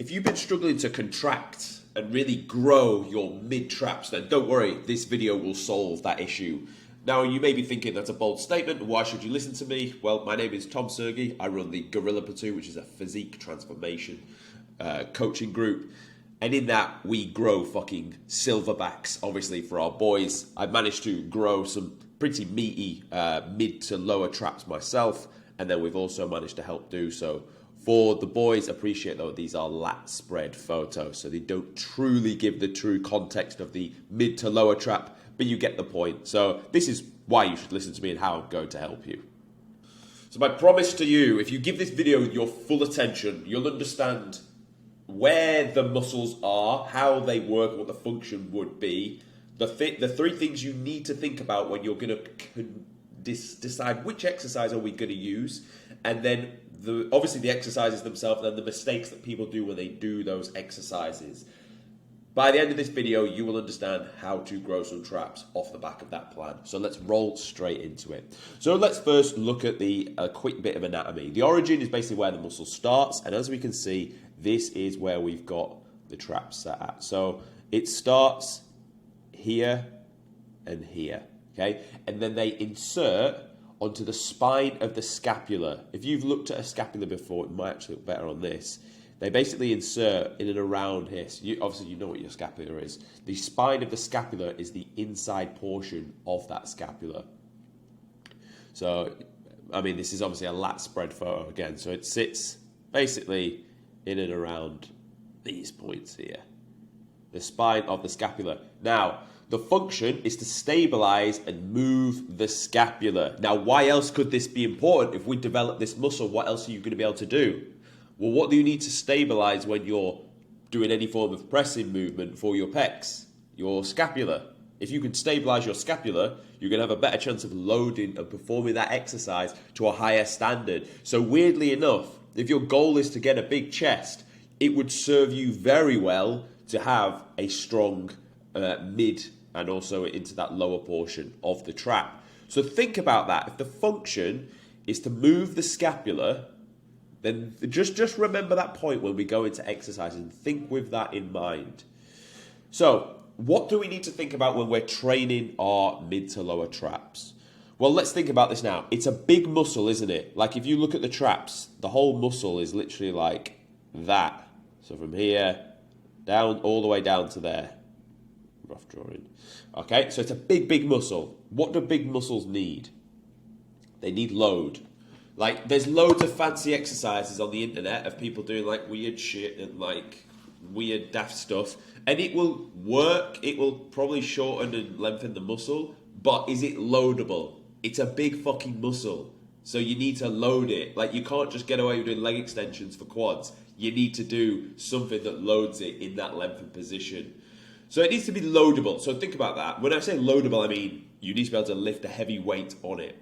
if you've been struggling to contract and really grow your mid-traps, then don't worry, this video will solve that issue. Now, you may be thinking that's a bold statement. Why should you listen to me? Well, my name is Tom Sergey. I run the Gorilla Platoon, which is a physique transformation coaching group. And in that, we grow fucking silverbacks, obviously, for our boys. I've managed to grow some pretty meaty mid to lower traps myself. And then we've also managed to help do so for the boys. Appreciate, though, these are lat spread photos, so they don't truly give the true context of the mid to lower trap, but you get the point. So this is why you should listen to me and how I'm going to help you. So my promise to you, if you give this video your full attention, you'll understand where the muscles are, how they work, what the function would be, the three things you need to think about when you're going to decide which exercise are we going to use, and then obviously the exercises themselves and the mistakes that people do when they do those exercises. By the end of this video, you will understand how to grow some traps off the back of that plan. So let's roll straight into it. So let's first look at a quick bit of anatomy. The origin is basically where the muscle starts, and as we can see, this is where we've got the trap set at. So it starts here and here, okay? And then they insert onto the spine of the scapula. If you've looked at a scapula before, it might actually look better on this. They basically insert in and around here. So obviously, you know what your scapula is. The spine of the scapula is the inside portion of that scapula. So, I mean, this is obviously a lat spread photo again. So it sits basically in and around these points here. The spine of the scapula. Now, the function is to stabilize and move the scapula. Now, why else could this be important? If we develop this muscle, what else are you going to be able to do? Well, what do you need to stabilize when you're doing any form of pressing movement for your pecs? Your scapula. If you can stabilize your scapula, you're going to have a better chance of loading and performing that exercise to a higher standard. So weirdly enough, if your goal is to get a big chest, it would serve you very well to have a strong mid and also into that lower portion of the trap. So think about that. If the function is to move the scapula, then just remember that point when we go into exercise and think with that in mind. So what do we need to think about when we're training our mid to lower traps? Well, let's think about this now. It's a big muscle, isn't it? Like if you look at the traps, the whole muscle is literally like that. So from here down, all the way down to there. Rough drawing. Okay, so it's a big muscle. What do big muscles need? They need load. Like, there's loads of fancy exercises on the internet of people doing, like, weird shit and, like, weird daft stuff. And it will work. It will probably shorten and lengthen the muscle. But is it loadable? It's a big fucking muscle. So you need to load it. Like, you can't just get away with doing leg extensions for quads. You need to do something that loads it in that lengthened position. So it needs to be loadable. So think about that. When I say loadable, I mean you need to be able to lift a heavy weight on it.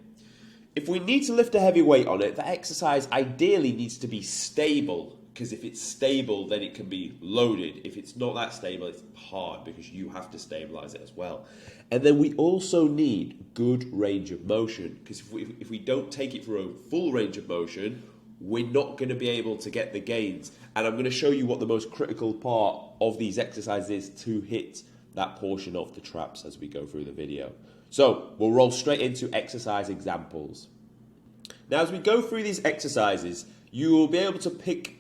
If we need to lift a heavy weight on it, the exercise ideally needs to be stable, because if it's stable, then it can be loaded. If it's not that stable, it's hard because you have to stabilize it as well. And then we also need good range of motion, because if we don't take it for a full range of motion, we're not going to be able to get the gains. And I'm going to show you what the most critical part of these exercises is to hit that portion of the traps as we go through the video. So we'll roll straight into exercise examples. Now, as we go through these exercises, you will be able to pick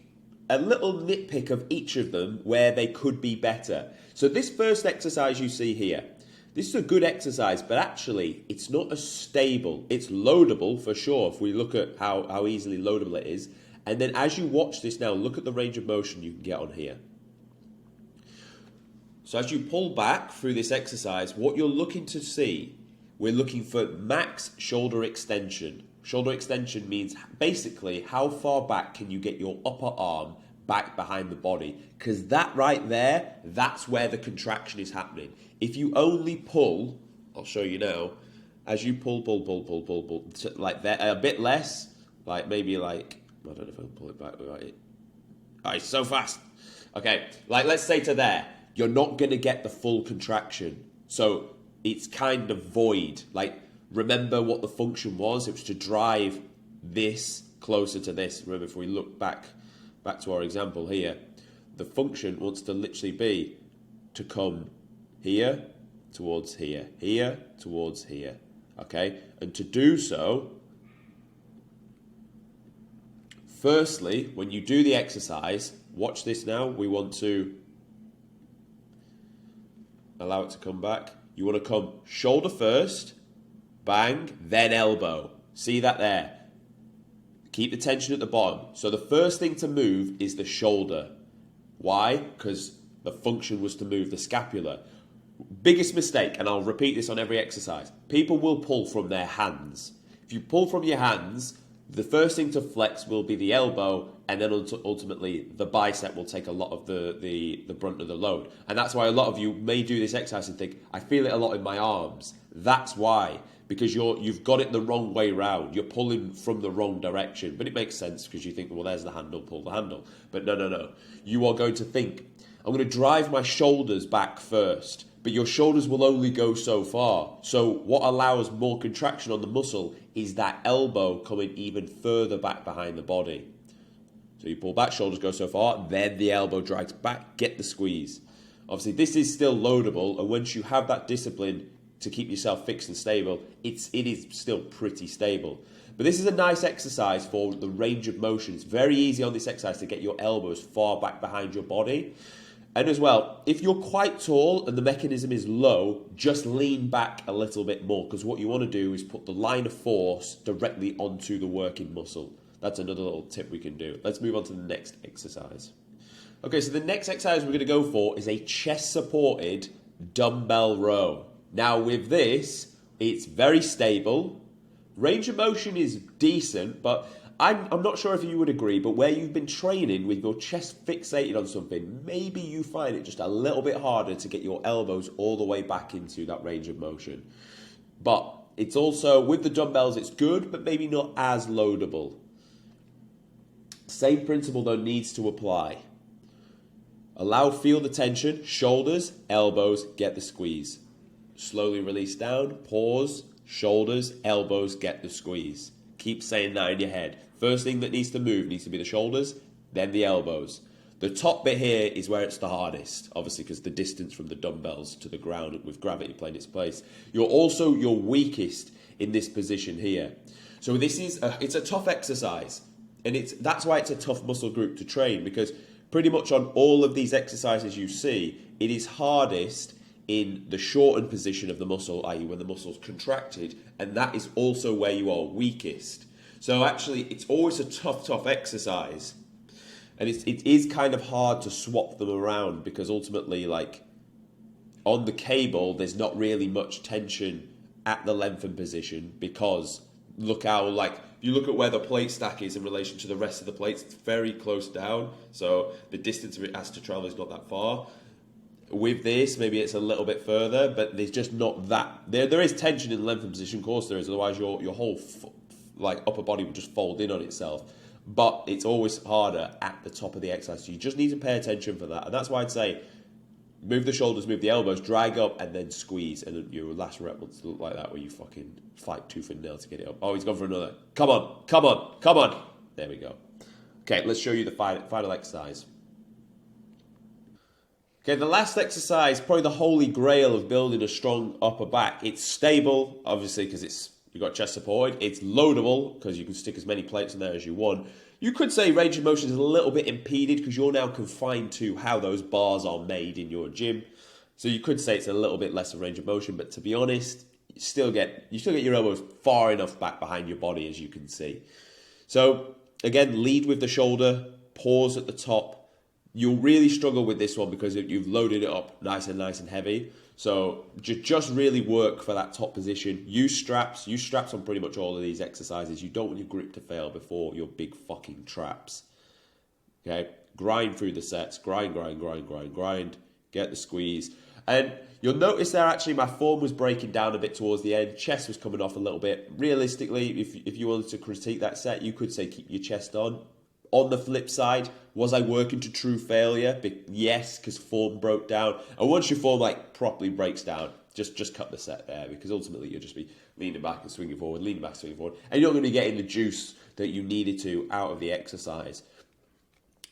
a little nitpick of each of them where they could be better. So this first exercise you see here, this is a good exercise, but actually it's not as stable. It's loadable for sure if we look at how easily loadable it is. And then as you watch this now, look at the range of motion you can get on here. So as you pull back through this exercise, what you're looking to see, we're looking for max shoulder extension. Shoulder extension means basically how far back can you get your upper arm back behind the body, because that right there, that's where the contraction is happening. If you only pull, I'll show you now, as you pull, like that, a bit less, like maybe like, I don't know if I can pull it back without it. Oh, it's so fast. Okay, like let's say to there, you're not going to get the full contraction. So it's kind of void. Like, remember what the function was? It was to drive this closer to this. Remember, if we look back to our example here, the function wants to literally be to come here, towards here, here, towards here. Okay? And to do so, firstly, when you do the exercise, watch this now, we want to allow it to come back. You want to come shoulder first, bang, then elbow. See that there? Keep the tension at the bottom. So the first thing to move is the shoulder. Why? Because the function was to move the scapula. Biggest mistake, and I'll repeat this on every exercise, people will pull from their hands. If you pull from your hands, the first thing to flex will be the elbow, and then ultimately the bicep will take a lot of the brunt of the load. And that's why a lot of you may do this exercise and think, I feel it a lot in my arms. That's why, because you've got it the wrong way round. You're pulling from the wrong direction. But it makes sense because you think, well, there's the handle, pull the handle. But no. You are going to think, I'm going to drive my shoulders back first. But your shoulders will only go so far. So what allows more contraction on the muscle is that elbow coming even further back behind the body. So you pull back, shoulders go so far, then the elbow drags back, get the squeeze. Obviously, this is still loadable, and once you have that discipline to keep yourself fixed and stable, it is still pretty stable. But this is a nice exercise for the range of motion. It's very easy on this exercise to get your elbows far back behind your body. And as well, if you're quite tall and the mechanism is low, just lean back a little bit more, because what you want to do is put the line of force directly onto the working muscle. That's another little tip we can do. Let's move on to the next exercise. Okay, so the next exercise we're going to go for is a chest-supported dumbbell row. Now with this, it's very stable. Range of motion is decent, but I'm not sure if you would agree, but where you've been training with your chest fixated on something, maybe you find it just a little bit harder to get your elbows all the way back into that range of motion. But it's also, with the dumbbells, it's good, but maybe not as loadable. Same principle, though, needs to apply. Feel the tension, shoulders, elbows, get the squeeze. Slowly release down, pause, shoulders, elbows, get the squeeze. Keep saying that in your head. First thing that needs to move needs to be the shoulders, then the elbows. The top bit here is where it's the hardest, obviously, because the distance from the dumbbells to the ground with gravity playing its place. You're also your weakest in this position here. So it's a tough exercise, and that's why it's a tough muscle group to train, because pretty much on all of these exercises you see, it is hardest in the shortened position of the muscle, i.e. when the muscle's contracted, and that is also where you are weakest. So actually, it's always a tough exercise. And it is kind of hard to swap them around, because ultimately, like, on the cable, there's not really much tension at the lengthened position, because look how, like, you look at where the plate stack is in relation to the rest of the plates, it's very close down, so the distance it has to travel is not that far. With this, maybe it's a little bit further, but there's just not that. There is tension in the lengthened position, of course there is, otherwise your whole upper body would just fold in on itself. But it's always harder at the top of the exercise, so you just need to pay attention for that. And that's why I'd say move the shoulders, move the elbows, drag up, and then squeeze. And your last rep wants to look like that, where you fucking fight tooth and nail to get it up. Oh, he's gone for another. Come on. There we go. Okay, let's show you the final exercise. Okay, the last exercise, probably the holy grail of building a strong upper back. It's stable, obviously, because you've got chest supported. It's loadable, because you can stick as many plates in there as you want. You could say range of motion is a little bit impeded, because you're now confined to how those bars are made in your gym. So you could say it's a little bit less of range of motion, but to be honest, you still get your elbows far enough back behind your body, as you can see. So again, lead with the shoulder, pause at the top. You'll really struggle with this one because you've loaded it up nice and heavy. So just really work for that top position. Use straps on pretty much all of these exercises. You don't want your grip to fail before your big fucking traps. Okay, grind through the sets. Grind. Get the squeeze. And you'll notice there actually my form was breaking down a bit towards the end. Chest was coming off a little bit. Realistically, if you wanted to critique that set, you could say keep your chest on. On the flip side, was I working to true failure? Yes, because form broke down. And once your form properly breaks down, just cut the set there, because ultimately you'll just be leaning back and swinging forward, and you're not going to be getting the juice that you needed to out of the exercise.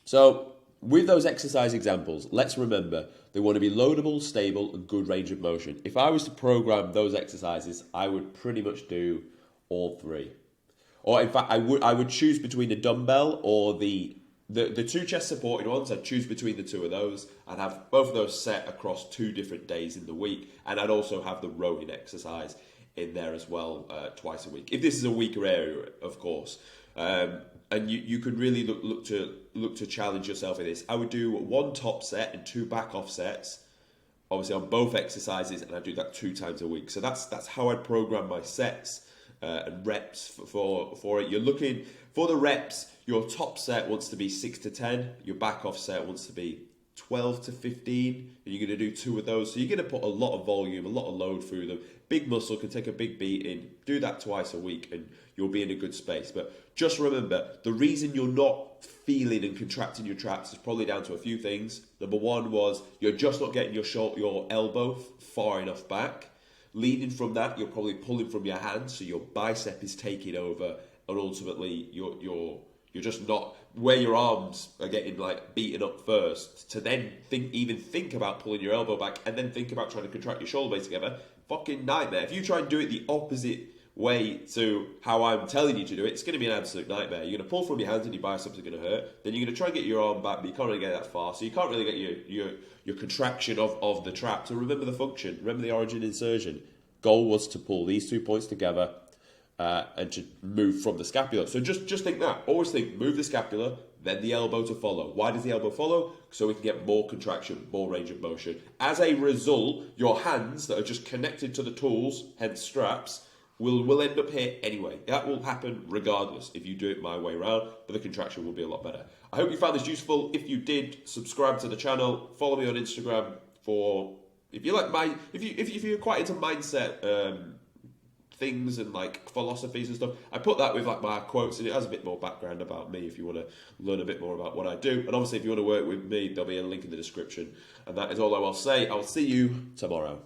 So with those exercise examples, let's remember they want to be loadable, stable, and good range of motion. If I was to program those exercises, I would pretty much do all three. Or in fact, I would choose between the dumbbell or the two chest supported ones. I'd choose between the two of those. I'd have both of those set across 2 different days in the week, and I'd also have the rowing exercise in there as well twice a week. If this is a weaker area, of course. And you could really look to challenge yourself in this. I would do 1 top set and 2 back off sets, obviously on both exercises, and I do that 2 times a week. So that's how I'd program my sets and reps for it. You're looking for the reps. Your top set wants to be 6 to 10. Your back off set wants to be 12 to 15, and you're going to do 2 of those. So you're going to put a lot of volume, a lot of load through them. Big muscle can take a big beating. Do that twice a week, and you'll be in a good space. But just remember, the reason you're not feeling and contracting your traps is probably down to a few things. Number 1 was you're just not getting your elbow far enough back. Leading from that, you're probably pulling from your hands, so your bicep is taking over, and ultimately you're just not where your arms are getting like beaten up first. To then think about pulling your elbow back, and then think about trying to contract your shoulder blades together. Fucking nightmare. If you try and do it the opposite way to how I'm telling you to do it, it's going to be an absolute nightmare. You're going to pull from your hands and your biceps are going to hurt. Then you're going to try and get your arm back, but you can't really get that far. So you can't really get your contraction of the trap. So remember the function. Remember the origin insertion. Goal was to pull these 2 points together and to move from the scapula. So just think that. Always think, move the scapula, then the elbow to follow. Why does the elbow follow? So we can get more contraction, more range of motion. As a result, your hands that are just connected to the tools, hence straps, will end up here anyway. That will happen regardless if you do it my way around, but the contraction will be a lot better. I hope you found this useful. If you did, subscribe to the channel, follow me on Instagram for if you're quite into mindset things and like philosophies and stuff. I put that with like my quotes, and it has a bit more background about me if you want to learn a bit more about what I do. And obviously if you want to work with me, there'll be a link in the description. And that is all I will say. I will see you tomorrow.